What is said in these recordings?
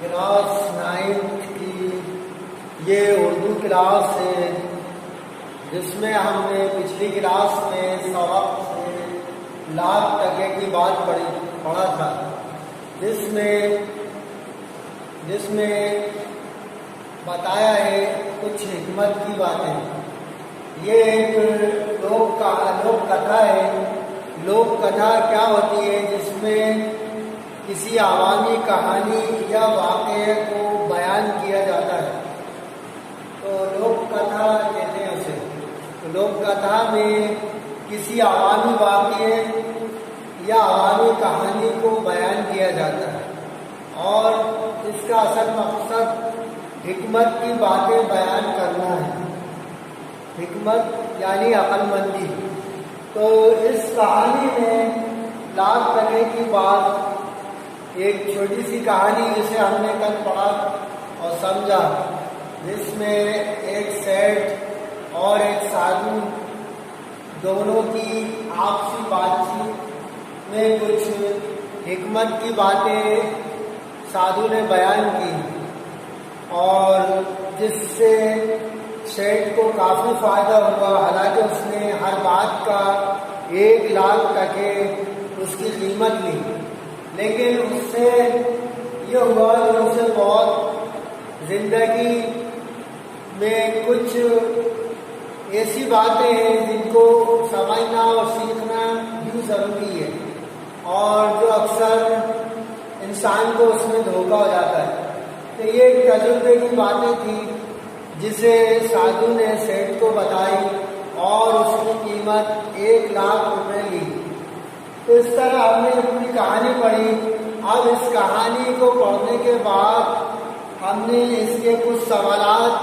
Class 9th की ये Urdu class है, जिसमें हमने पिछली क्लास में सवाब से लाख टके की बात पढ़ा था, जिसमें बताया है कुछ हिकमत की बातें। ये एक लोक कथा है। लोक कथा क्या होती है? जिसमें किसी आवामी कहानी या वाक़े को बयान किया जाता है, तो लोक कथा कहते हैं उसे। तो लोक कथा में किसी आवामी वाक़े या आवामी कहानी को बयान किया जाता है, और इसका असल मकसद हिकमत की बातें बयान करना है। हिकमत यानी अक्लमंदी। तो इस कहानी में लाख टके की बात, एक छोटी सी कहानी जिसे हमने कल पढ़ा और समझा, जिसमें एक सेठ और एक साधु दोनों की आपसी बातचीत में कुछ हिकमत की बातें साधु ने बयान की, और जिससे सेठ को काफ़ी फायदा हुआ। हालांकि उसने हर बात का 1 लाख टके उसकी कीमत ली, लेकिन उससे ये हुआ कि उसे बहुत जिंदगी में कुछ ऐसी बातें हैं जिनको समझना और सीखना भी ज़रूरी है, और जो अक्सर इंसान को उसमें धोखा हो जाता है। तो ये एक तजुर्बे की बातें थी जिसे साधु ने सेठ को बताई, और उसकी कीमत 1 लाख रुपए ली। तो इस तरह हमने अपनी कहानी पढ़ी। अब इस कहानी को पढ़ने के बाद हमने इसके कुछ सवालात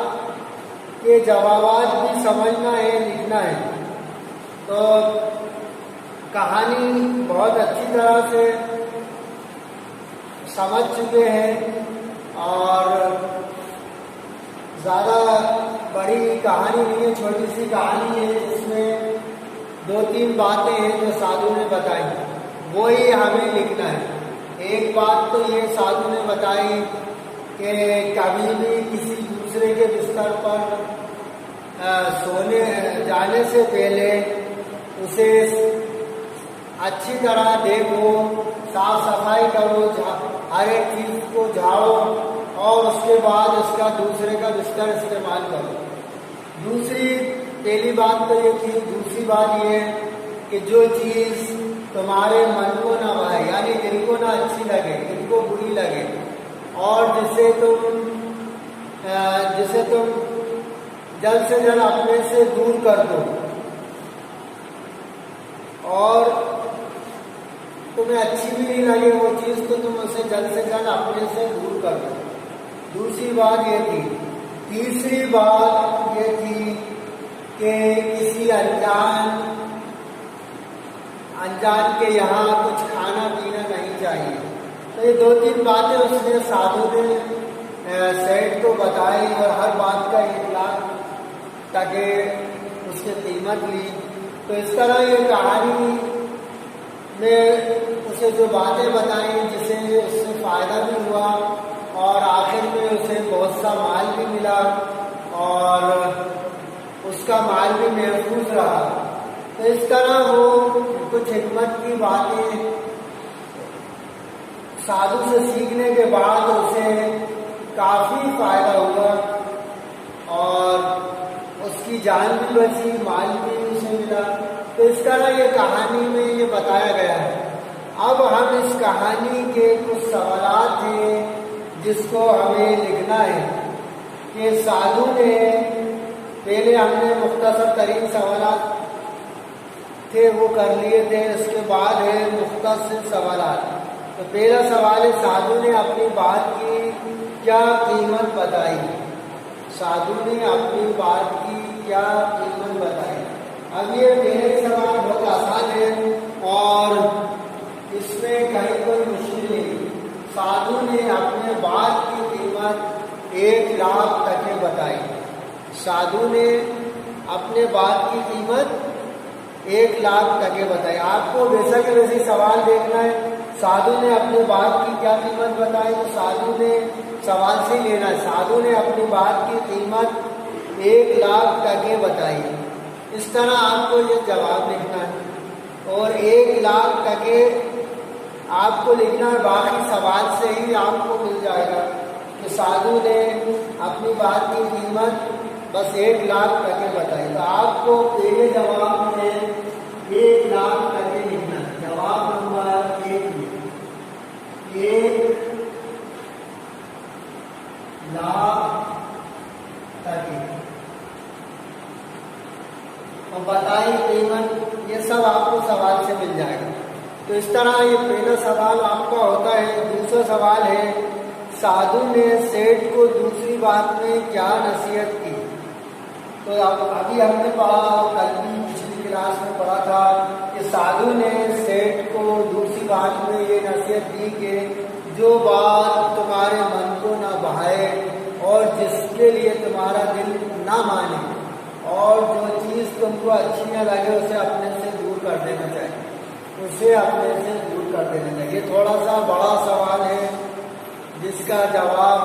के जवाबात भी समझना है, लिखना है। तो कहानी बहुत अच्छी तरह से समझ चुके हैं, और ज़्यादा बड़ी कहानी नहीं है, छोटी सी कहानी है, जिसमें 2-3 बातें हैं जो साधु ने बताई, वो ही हमें लिखना है। एक बात तो ये साधु ने बताई कि कभी भी किसी दूसरे के बिस्तर पर सोने जाने से पहले उसे अच्छी तरह देखो, साफ सफाई करो, हर एक चीज़ को झाड़ो, और उसके बाद उसका दूसरे का बिस्तर इस्तेमाल करो। पहली बात तो ये थी। दूसरी बात ये है कि जो चीज़ तुम्हारे मन को ना भाए, यानी दिल को ना अच्छी लगे, दिल को बुरी लगे, और जिसे तुम जल्द से जल्द अपने से दूर कर दो, और तुम्हें अच्छी भी नहीं लगे वो चीज़, तो तुम उसे जल्द से जल्द अपने से दूर कर दो। दूसरी बात ये थी। तीसरी बात ये थी कि किसी अनजान के यहाँ कुछ खाना पीना नहीं चाहिए। तो ये 2-3 बातें उसने साधु ने सेठ को बताई, और हर बात का 1 लाख टके उसने कीमत ली। तो इस तरह ये कहानी में उसे जो बातें बताई, जिसे उससे फ़ायदा भी हुआ, और आखिर में उसे बहुत सा माल भी मिला, और उसका माल भी महफूज रहा। तो इस तरह वो कुछ हिकमत की बातें साधु से सीखने के बाद उसे काफ़ी फायदा हुआ, और उसकी जान भी बची, माल भी उसे मिला। तो इस तरह ये कहानी में ये बताया गया है। अब हम इस कहानी के कुछ सवालात हैं जिसको हमें लिखना है कि साधु ने, पहले हमने मुख्तसर तरीन सवालात थे वो कर लिए थे, इसके बाद है मुख्तसर सवालात। तो पहला सवाल है, साधु ने अपनी बात की क्या कीमत बताई? साधु ने अपनी बात की क्या कीमत बताई? अब ये पहले सवाल बहुत आसान है, और इसमें कहीं कोई मुश्किल नहीं। साधु ने अपने बात की कीमत 1 लाख टके बताई। साधु ने अपने बात की कीमत 1 लाख टके बताई। आपको वैसा के वैसे सवाल देखना है। साधु ने अपने बात की क्या कीमत बताई? तो साधु ने सवाल से ही लेना है। साधु ने अपनी बात की कीमत 1 लाख टके बताई। इस तरह आपको ये जवाब लिखना है और 1 लाख टके आपको लिखना है, बाकी सवाल से ही आपको मिल जाएगा कि साधु ने अपनी बात की कीमत बस 1 लाख टके बताई। तो आपको पहले जवाब में 1 लाख टके लिखना है। जवाब नंबर 1 लाख टके और बताई कीमत, ये सब आपको सवाल से मिल जाएगा। तो इस तरह ये पहला सवाल आपका होता है। दूसरा सवाल है, साधु ने सेठ को दूसरी बात में क्या नसीहत की। तो अभी हमने पढ़ा, कल भी पिछली क्लास में पढ़ा था कि साधु ने सेठ को दूसरी बात में ये नसीहत दी कि जो बात तुम्हारे मन को ना भाए और जिसके लिए तुम्हारा दिल ना माने और जो चीज़ तुमको अच्छी ना लगे उसे अपने से दूर कर देना चाहिए, उसे अपने से दूर कर देना चाहिए। थोड़ा सा बड़ा सवाल है जिसका जवाब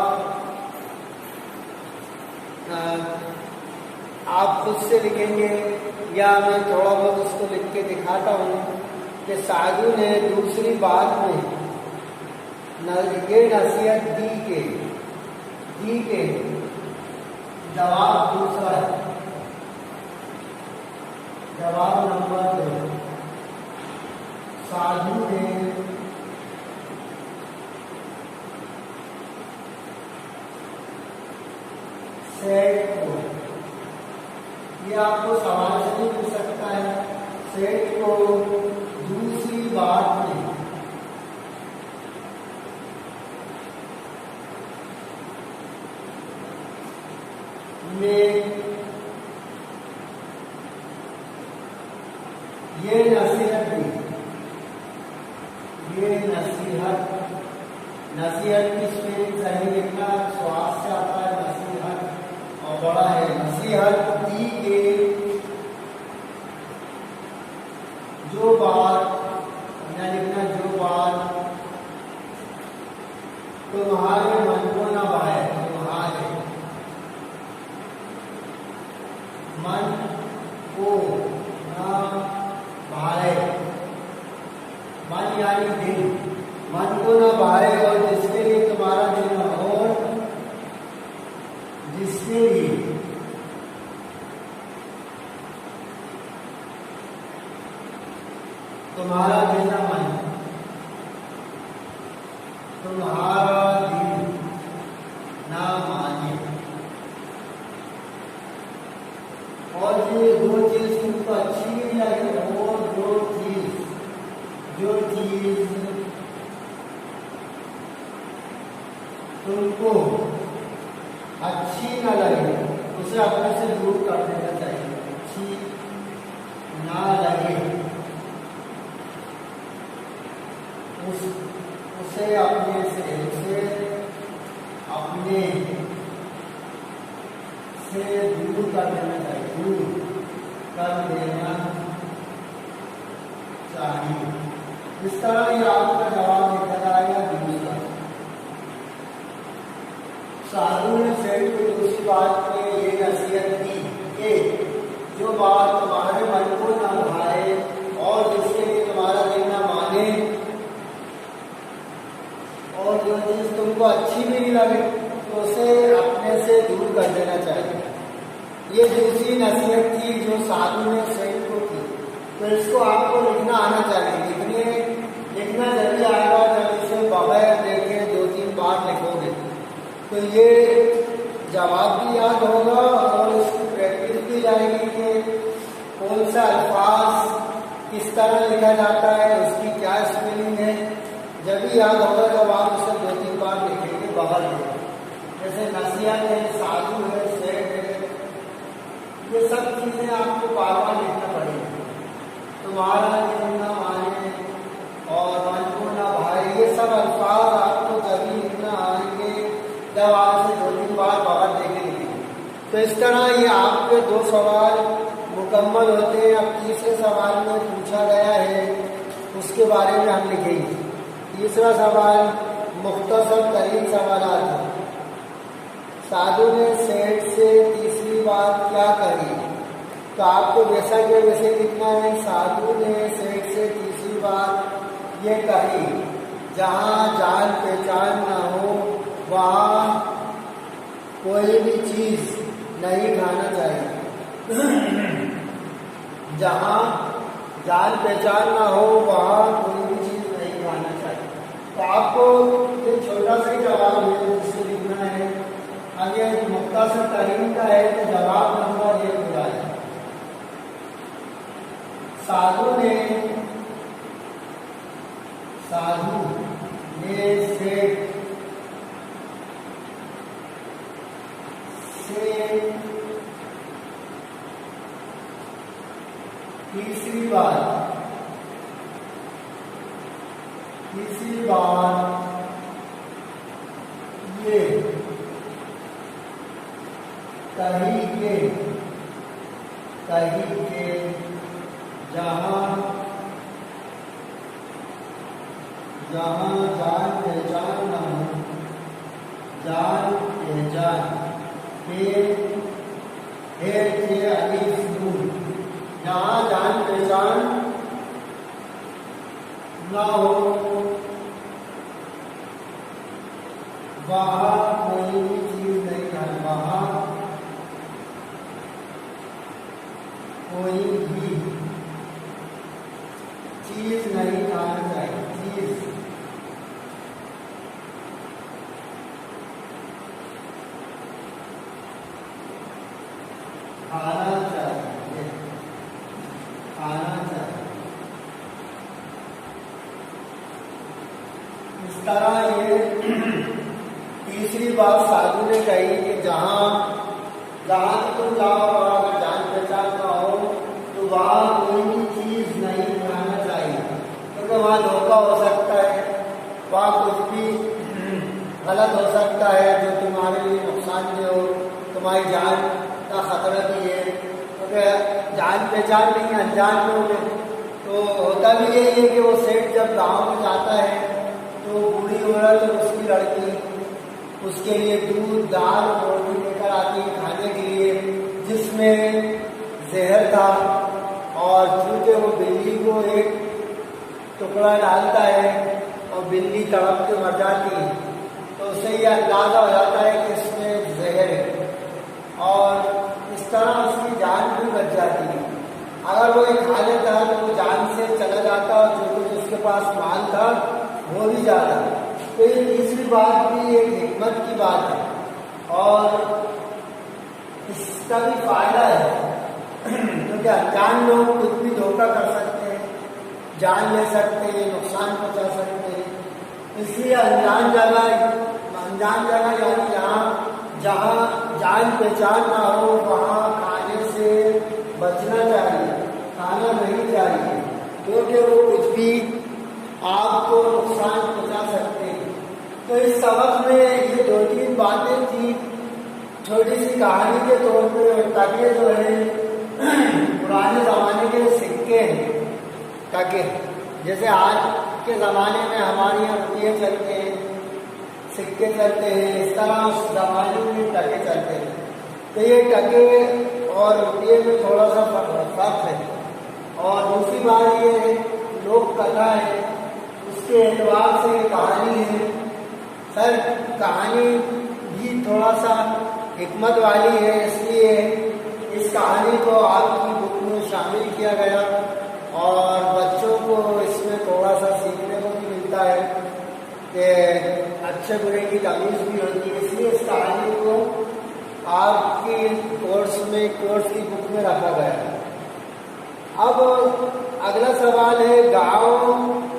आप खुद से लिखेंगे या मैं थोड़ा बहुत उसको लिख के दिखाता हूँ कि साधु ने दूसरी बात में ये नसीहत दी के जवाब दूसरा है। जवाब नंबर 2, साधु ने सेठ को, ये आपको सवाल से भी पूछ सकता है, सेठ को दूसरी बात में ये नसीहत दी। ये नसीहत की स्पेलिंग सही लिखना, श्वास से आता है नसीहत और बड़ा है नसीहत दी के जो बात न लिखना, जो बात तुम्हारे मन को ना भाए, तुम्हारे मन को ना भाए, मन यानी दिल, मन को ना भाए और जिसके लिए तुम्हारा दिल ना हो, जिसके लिए तुम्हारा दिल ना माने, तुम्हारा दिल ना माने और ये वो चीज तुमको अच्छी नहीं लगे, और जो चीज तुमको अच्छी ना लगे उसे अपने से दूर कर देना चाहिए। अच्छी ना लगे उसे अपने से दूर कर देना चाहिए, दूर कर देना चाहिए। इस तरह ये आपका जवाब लिखा जाएगा। दूसरा, साधु ने सेठ को दूसरी बात में ये नसीहत दी कि जो बात तुम्हारे मन को ना भाए और जिसके लिए तुम्हारा दिल ना माने और जो चीज तुमको अच्छी भी नहीं लगे तो उसे अपने से दूर कर देना चाहिए। ये दूसरी नसीहत थी जो साधु ने सेठ को की। तो इसको आपको लिखना आना चाहिए। लिखना जल्दी आएगा जब इसे बगैर देखे 2-3 बार लिखोगे तो ये जवाब भी याद होगा और उसकी प्रैक्टिस भी जाएगी कि कौन सा अल्फाज किस तरह लिखा जाता है, उसकी क्या स्पेलिंग है। जब भी याद होगा जब आप उसे 2-3 बार लिखेंगे बगल में। जैसे नसीहत है, साधु है, सेठ है, ये सब चीज़ें आपको बार बार लिखना पड़ेगी। तुम्हारा दिल ना माने और मन को ना भाई, ये सब अल्फाज आपको तभी लिखना आएंगे जब आप से 2-3 बार बाहर देखेंगे। तो इस तरह ये आपके 2 सवाल मुकम्मल होते हैं। अब तीसरे सवाल में पूछा गया है उसके बारे में हम लिखेंगे। तीसरा सवाल मुख्तसर तरीन सवाल है। साधु ने सेठ से तीसरी बात क्या कही? तो आपको जैसा कि वैसे लिखना है। साधु ने सेठ से तीसरी बात ये कही, जहाँ जान पहचान न हो वहाँ कोई भी चीज नहीं खाना चाहिए। जहाँ जान पहचान ना हो वहाँ कोई भी चीज नहीं खाना चाहिए। तो आपको ये छोटा सा ही जवाब है जिससे लिखना है। आगे मुख्तासर तरीन का है तो जवाब नंबर 1 पूरा है। साधु ने से तीसरी बार ये कही के जहाँ जान पहचान न हो, जान पहचान के अलीफ नून, जहाँ जान पहचान न हो वहाँ कोई भी चीज नहीं खानी, वहाँ कोई भी चीज नहीं खाना चाहिए। चीज खाना चाहिए, खाना चाहिए। इस तरह ये तीसरी बात साधु ने कही कि जहाँ तुम जाओ और अगर जान पहचान ना हो तो वहाँ कोई भी चीज नहीं खाना चाहिए, क्योंकि वहाँ धोखा हो सकता है, वहाँ कुछ भी गलत हो सकता है जो तुम्हारे लिए नुकसानदेह हो, तुम्हारी जान का खतरा भी है। क्योंकि जान पहचान नहीं, अनजान लोग हैं। तो होता भी यही है कि वो सेठ जब गाँव में जाता है तो बूढ़ी औरत और उसकी लड़की उसके लिए दूध दाल और रोटी लेकर आती है खाने के लिए, जिसमें जहर था। और चूंकि वो बिल्ली को एक टुकड़ा डालता है और बिल्ली तड़प के मर जाती है, तो उससे ये अंदाजा हो जाता है कि इसमें जहर है, और इस तरह उसकी जान भी बच जाती है। अगर वो ये खा लेता तो वो जान से चला जाता और जो कुछ उसके पास माल था वो भी जाता। तो ये तीसरी बात भी एक हिकमत की बात है और इसका भी फायदा है, क्योंकि अनजान लोग कुछ भी धोखा कर सकते हैं, जान ले सकते हैं, नुकसान पहुंचा सकते हैं। इसलिए अनजान जगह यानी जहाँ जान पहचान ना हो वहाँ खाने से बचना चाहिए, खाना नहीं चाहिए, क्योंकि वो कुछ भी आपको नुकसान पहुंचा सकते हैं। तो इस सबक में ये 2-3 बातें थी छोटी सी कहानी के तौर पे। और ताकि जो है पुराने ज़माने के सिक्के हैं, ताकि जैसे आज के ज़माने में हमारे यहाँ रुपये चलते हैं, सिक्के चलते हैं, इस तरह उस ज़माने में टके चलते हैं। तो ये टके और रुपये में थोड़ा सा फर्क है। और दूसरी बात ये है, लोक कथा है, उसके एतबार से ये कहानी है। सर कहानी भी थोड़ा सा हिकमत वाली है, इसलिए इस कहानी को आपकी बुक में शामिल किया गया और बच्चों को इसमें थोड़ा सा सीखने को भी मिलता है कि अच्छे बुरे की तमीज़ भी होती है। इसलिए इस कहानी को आपकी कोर्स की बुक में रखा गया है। अब अगला सवाल है, गांव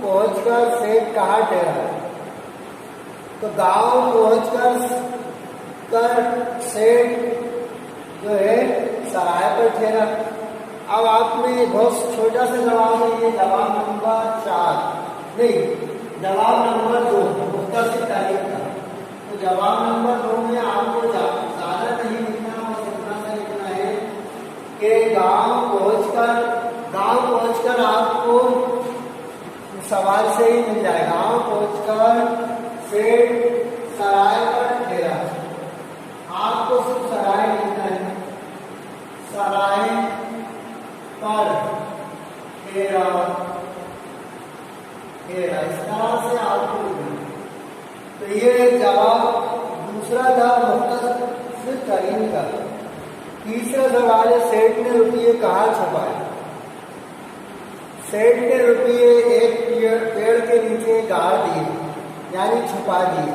पहुंचकर सेठ कहाँ ठहरा? तो गांव पहुंचकर सेठ जो है सराय पर ठहरा। अब आप में बहुत छोटा सा जवाब है, ये जवाब नंबर 4 नहीं, जवाब नंबर 2 उत्तर से तारीख का। तो जवाब नंबर 2 में आपको ज़्यादा नहीं लिखना, बस इतना सा लिखना है कि गांव पहुंचकर आपको सवाल से ही मिल जाएगा। गांव पहुंचकर सेठ सराय पर ठहरा। आपको सिर्फ सराय लिखना है, सराय पर फेरा, फेरा, इस तरह से आपको लिखना है। तो ये जवाब दूसरा था मुख्तसर तरीन का। तीसरा सवाल है, सेठ ने रुपये कहाँ छुपाए? सेठ ने रुपये एक पेड़ के नीचे गाड़ दिए, यानी छुपा दिए।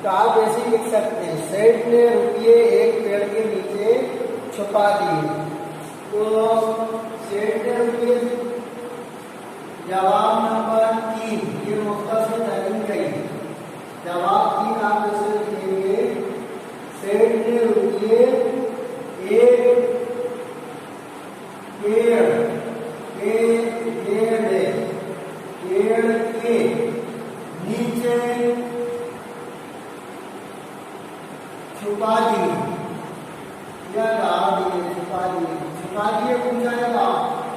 तो आप ऐसे ही लिख सकते हैं, सेठ ने रुपये एक पेड़ के नीचे छुपा दिए। तो सेठ ने रुपये, जवाब नंबर 3, ये मुख्तसर तरीन का ही जवाब 3 आप इसे लिखेंगे, सेठ ने रुपये एक पेड़ के नीचे छुपा दिए या गाड़ दिए, छुपा दिए पूछा जाएगा,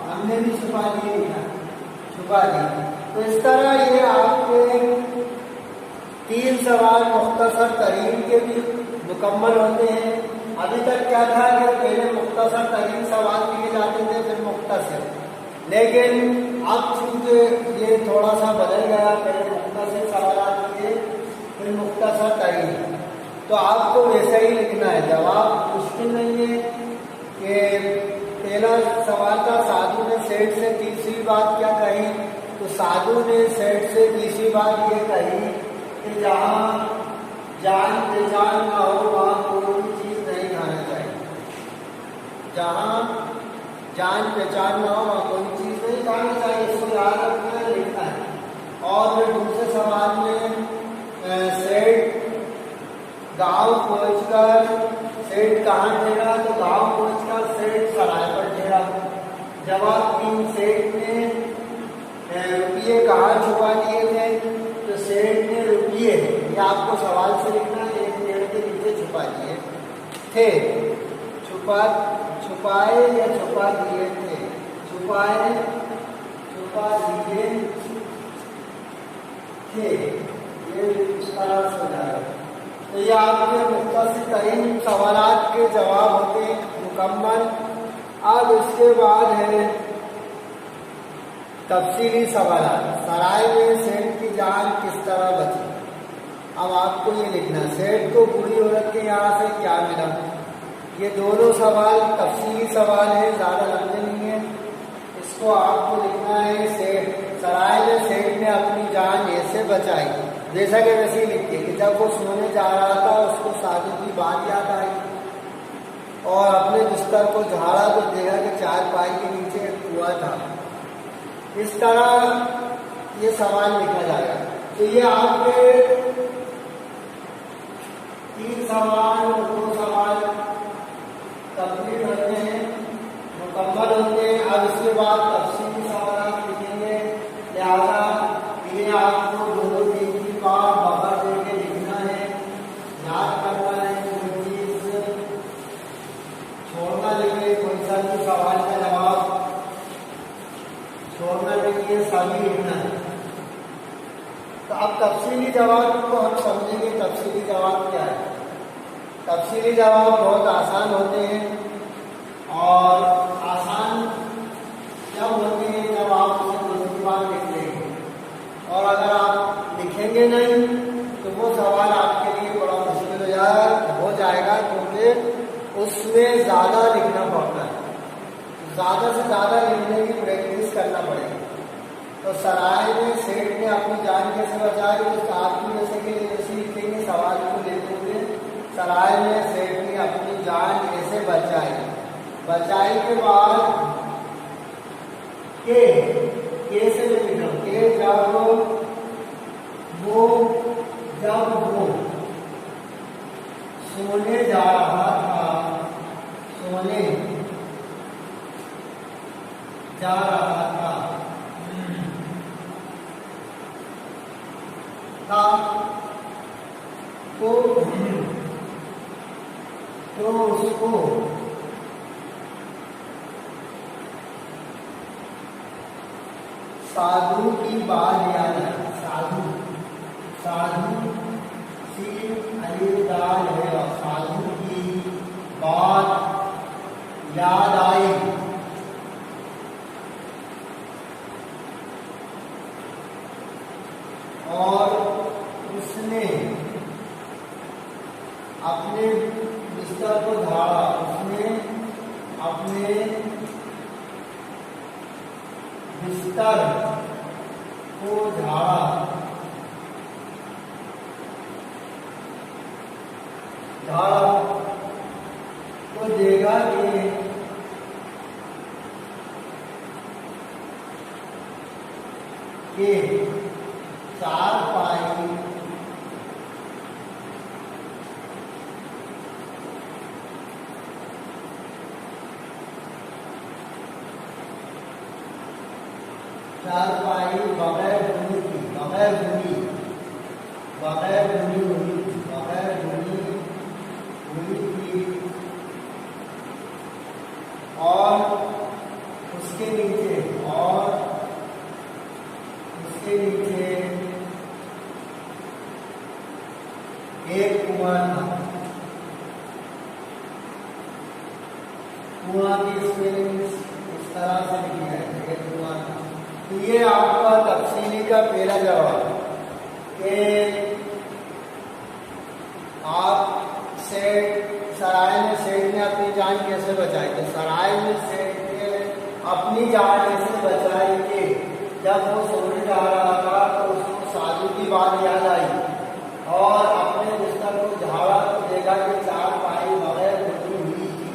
हमने भी छुपा दिए, छुपा दिए। तो इस तरह ये आपके 3 सवाल मुख्तसर तरीन के भी मुकम्मल होते हैं। अभी तक क्या था कि पहले मुख्तसर तरीन सवाल किए जाते थे, फिर मुख्तसर, लेकिन अब चूंकि ये थोड़ा सा बदल गया, पहले मुख्तसर सवाल किए फिर मुख्तसर तरीन, तो आपको वैसा ही लिखना है। जवाब मुश्किल नहीं है कि पहला सवाल था, साधु ने सेठ से तीसरी बात क्या कही? तो साधु ने सेठ से तीसरी बात ये कही कि जहाँ जान पहचान ना हो वहाँ कोई भी चीज़ नहीं खाना चाहिए। जहाँ जान पहचान ना हो वहाँ कोई चीज़ नहीं खानी चाहिए, इसको याद रखना है, लिखना है। और फिर दूसरे सवाल में सेठ गांव पहुंचकर, सेठ कहाँ ठहरा? तो गांव पहुंचकर सेठ सराय पर ठहरा। जवाब 3, सेठ ने रुपये कहाँ छुपा दिए थे? तो सेठ ने रुपये, ये आपको सवाल से लिखना है, एक पेड़ के नीचे छुपा दिए थे। छुपाए या छुपा दिए थे? छुपाए, छुपा दिए थे, ये इस तरह से जाएगा। तो ये आपके मुख्तसर तरीन सवालात के जवाब होते हैं मुकम्मल। अब इसके बाद है तफसीली सवालात। सराय में सेठ की जान किस तरह बची? अब आपको ये लिखना, सेठ को बूढ़ी औरत के यहाँ से क्या मिला? ये दोनों सवाल तफसीली सवाल है, ज़्यादा लंबे नहीं है। इसको आपको लिखना है, सेठ सराय में सेठ ने अपनी जान ऐसे बचाई, जैसा कि वैसे ही लिखिए कि जब वो सोने जा रहा था उसको साधु की बात याद आई और अपने बिस्तर को झाड़ा तो देखा कि 4 पाई के नीचे एक कुआं था। इस तरह ये सवाल लिखा जाएगा। तो ये आपके 3 सवाल, 2 सवाल कंप्लीट होते हैं, मुकम्मल होते हैं। अब इसके बाद तफसीली सवाल लिखेंगे, लिहाजा ये आपको 2-3 की बार बगर दे के लिखना है, याद करना है, कोई चीज छोड़ना नहीं, कोई सा भी सवाल का जवाब छोड़ना नहीं है, सभी लिखना है। तो अब तफसीली जवाब को हम समझेंगे। तफसीली जवाब क्या है? तफसीली जवाब बहुत आसान होते हैं, और आसान जब होते हैं जब आप उसे दूसरी बार लिख लेंगे, और अगर आप लिखेंगे नहीं तो वो सवाल आपके लिए बड़ा मुश्किल हो जाएगा, क्योंकि उसमें ज़्यादा लिखना पड़ता है, ज़्यादा से ज़्यादा लिखने की प्रैक्टिस करना पड़ेगी। तो सराय में सेठ ने अपनी जान कैसे बचाई? तो साथ में जैसे कि जैसे लिखेंगे सवाल को लेते हुए, सराय में सेठ ने अपनी जान कैसे बचाई? बचाई के बाद के कैसे लिखना? के जब वो सोने जा रहा था, सोने जा रहा था तो उसको साधु की बात याद है। साधु सीन अलीदार है, और साधु की बात याद आई और उसने अपने बिस्तर को झाड़ा। उसने अपने बिस्तर को झाड़ा। झाड़ा तो देखा कि चारपाई बगैर बुनी थी, बगैर बुनी हुई थी और उसके नीचे एक कुआं था। कुआं की स्पेलिंग इस तरह से लिखी है, एक कुआं था। तो ये आपका तफसीली का पहला जवाब कि आप सराय में सेठ ने अपनी जान कैसे बचाई। तो सराय में सेठ ने अपनी जान ऐसे बचाई कि जब वो सोने जा रहा था तो उसको साधु की बात याद आई और अपने बिस्तर को झाड़ा तो देखा कि चारपाई बगैर बुनी हुई थी,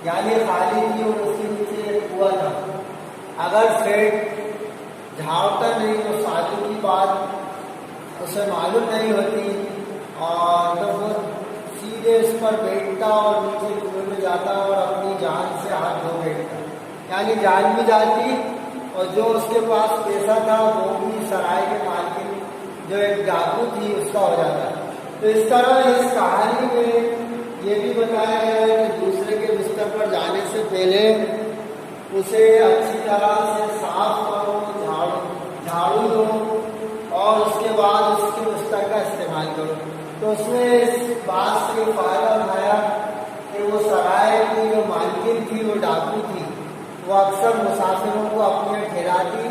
यानी खाली थी और उसके नीचे एक कुआं था। अगर सेठ झाड़ता नहीं तो साधु की बात उसे मालूम नहीं होती और तो वो सीधे इस पर बैठता और नीचे कुएं में जाता और अपनी जान से हाथ धो बैठता, यानी जान भी जाती और जो उसके पास पैसा था वो भी सराय के मालकिन जो एक डाकू थी उसका हो जाता। तो इस तरह इस कहानी में ये भी बताया गया है कि दूसरे के बिस्तर पर जाने से पहले उसे अच्छी तरह से साफ करो, झाड़ू दो और उसके बाद उसके बिस्तर का इस्तेमाल करो। तो उसने इस बात से फायदा उठाया कि वो सराय की जो मालकिन थी वो डाकू थी, वो अक्सर मुसाफिरों को अपने ठहराती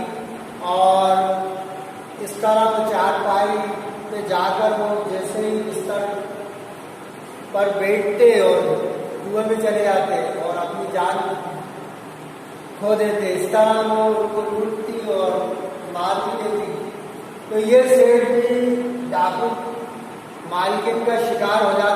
और इस तरह वो चारपाई पे जाकर वो जैसे ही बिस्तर पर बैठते और कुएं में चले जाते और अपनी जान खो देते। इस तरह वो उनको लूटती और मार भी देती। तो ये सेठ भी डाकू मालकिन का शिकार हो जाता।